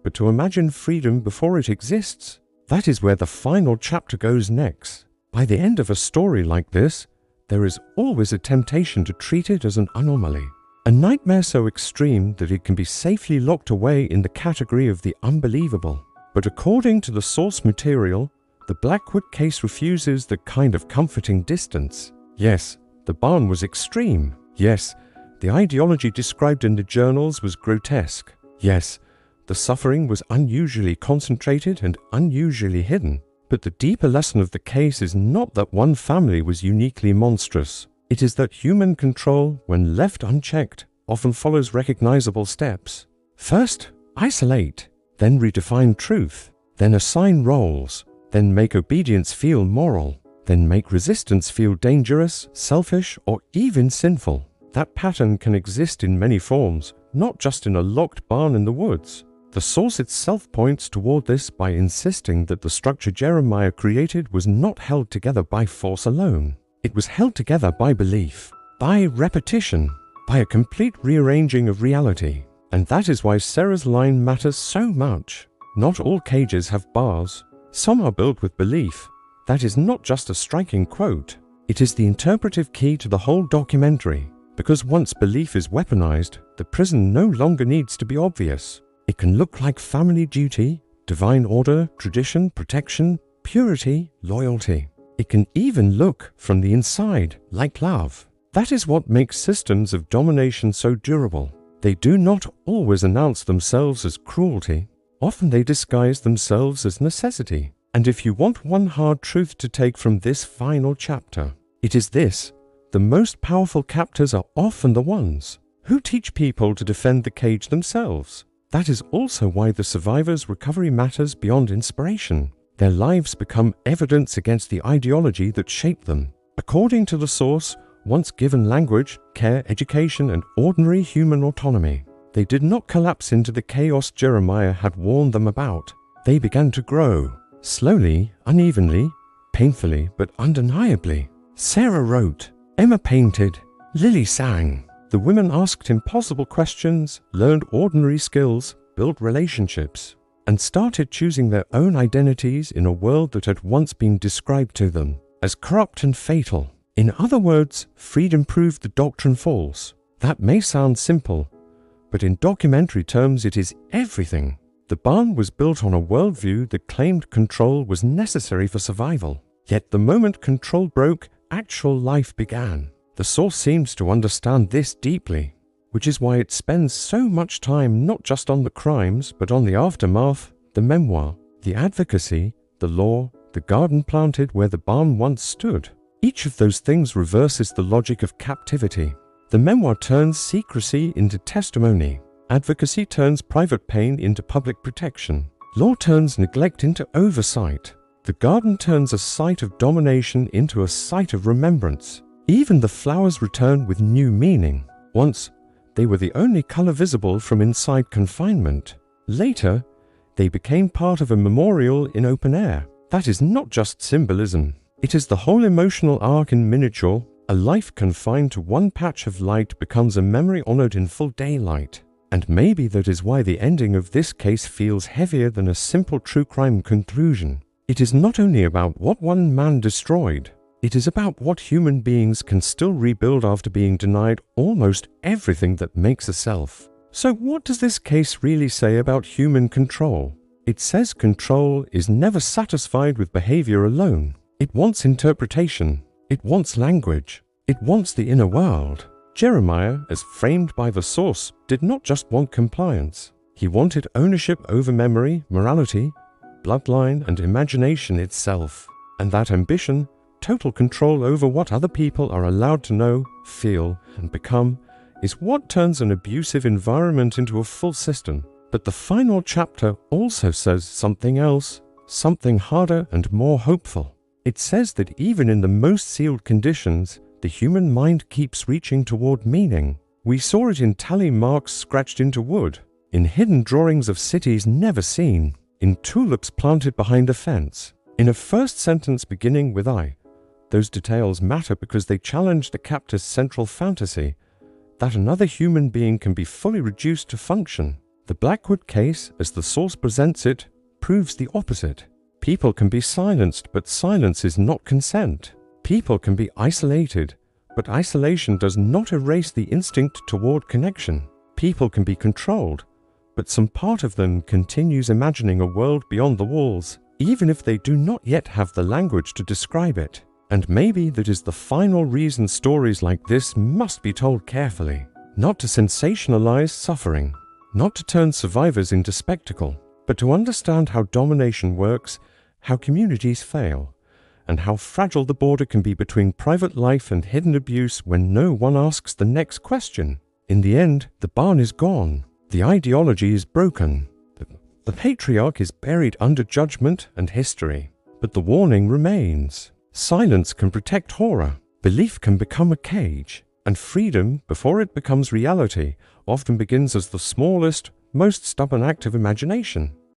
Speaker 1: but to imagine freedom before it exists? That is where the final chapter goes next. By the end of a story like this, there is always a temptation to treat it as an anomaly. A nightmare so extreme that it can be safely locked away in the category of the unbelievable. But according to the source material, the Blackwood case refuses the kind of comforting distance. Yes, the barn was extreme. Yes, the ideology described in the journals was grotesque. Yes, the suffering was unusually concentrated and unusually hidden. But the deeper lesson of the case is not that one family was uniquely monstrous. It is that human control, when left unchecked, often follows recognizable steps. First, isolate, then redefine truth, then assign roles, then make obedience feel moral, then make resistance feel dangerous, selfish, or even sinful. That pattern can exist in many forms, not just in a locked barn in the woods. The source itself points toward this by insisting that the structure Jeremiah created was not held together by force alone. It was held together by belief, by repetition, by a complete rearranging of reality. And that is why Sarah's line matters so much. Not all cages have bars. Some are built with belief. That is not just a striking quote. It is the interpretive key to the whole documentary. Because once belief is weaponized, the prison no longer needs to be obvious. It can look like family duty, divine order, tradition, protection, purity, loyalty. It can even look, from the inside, like love. That is what makes systems of domination so durable. They do not always announce themselves as cruelty. Often they disguise themselves as necessity. And if you want one hard truth to take from this final chapter, it is this: the most powerful captors are often the ones who teach people to defend the cage themselves. That is also why the survivors' recovery matters beyond inspiration. Their lives become evidence against the ideology that shaped them. According to the source, once given language, care, education, and ordinary human autonomy, they did not collapse into the chaos Jeremiah had warned them about. They began to grow, slowly, unevenly, painfully, but undeniably. Sarah wrote, Emma painted, Lily sang. The women asked impossible questions, learned ordinary skills, built relationships, and started choosing their own identities in a world that had once been described to them as corrupt and fatal. In other words, freedom proved the doctrine false. That may sound simple, but in documentary terms it is everything. The barn was built on a worldview that claimed control was necessary for survival. Yet the moment control broke, actual life began. The source seems to understand this deeply, which is why it spends so much time not just on the crimes, but on the aftermath, the memoir, the advocacy, the law, the garden planted where the barn once stood. Each of those things reverses the logic of captivity. The memoir turns secrecy into testimony. Advocacy turns private pain into public protection. Law turns neglect into oversight. The garden turns a site of domination into a site of remembrance. Even the flowers return with new meaning. Once, they were the only color visible from inside confinement. Later, they became part of a memorial in open air. That is not just symbolism. It is the whole emotional arc in miniature. A life confined to one patch of light becomes a memory honored in full daylight. And maybe that is why the ending of this case feels heavier than a simple true crime conclusion. It is not only about what one man destroyed. It is about what human beings can still rebuild after being denied almost everything that makes a self. So what does this case really say about human control? It says control is never satisfied with behavior alone. It wants interpretation. It wants language. It wants the inner world. Jeremiah, as framed by the source, did not just want compliance. He wanted ownership over memory, morality, bloodline, and imagination itself. And that ambition, total control over what other people are allowed to know, feel, and become, is what turns an abusive environment into a full system. But the final chapter also says something else, something harder and more hopeful. It says that even in the most sealed conditions, the human mind keeps reaching toward meaning. We saw it in tally marks scratched into wood, in hidden drawings of cities never seen, in tulips planted behind a fence, in a first sentence beginning with I. Those details matter because they challenge the captor's central fantasy, that another human being can be fully reduced to function. The Blackwood case, as the source presents it, proves the opposite. People can be silenced, but silence is not consent. People can be isolated, but isolation does not erase the instinct toward connection. People can be controlled, but some part of them continues imagining a world beyond the walls, even if they do not yet have the language to describe it. And maybe that is the final reason stories like this must be told carefully, not to sensationalize suffering, not to turn survivors into spectacle, but to understand how domination works, how communities fail, and how fragile the border can be between private life and hidden abuse when no one asks the next question. In the end, the barn is gone. The ideology is broken. The patriarch is buried under judgment and history. But the warning remains. Silence can protect horror. Belief can become a cage. And freedom, before it becomes reality, often begins as the smallest, most stubborn act of imagination.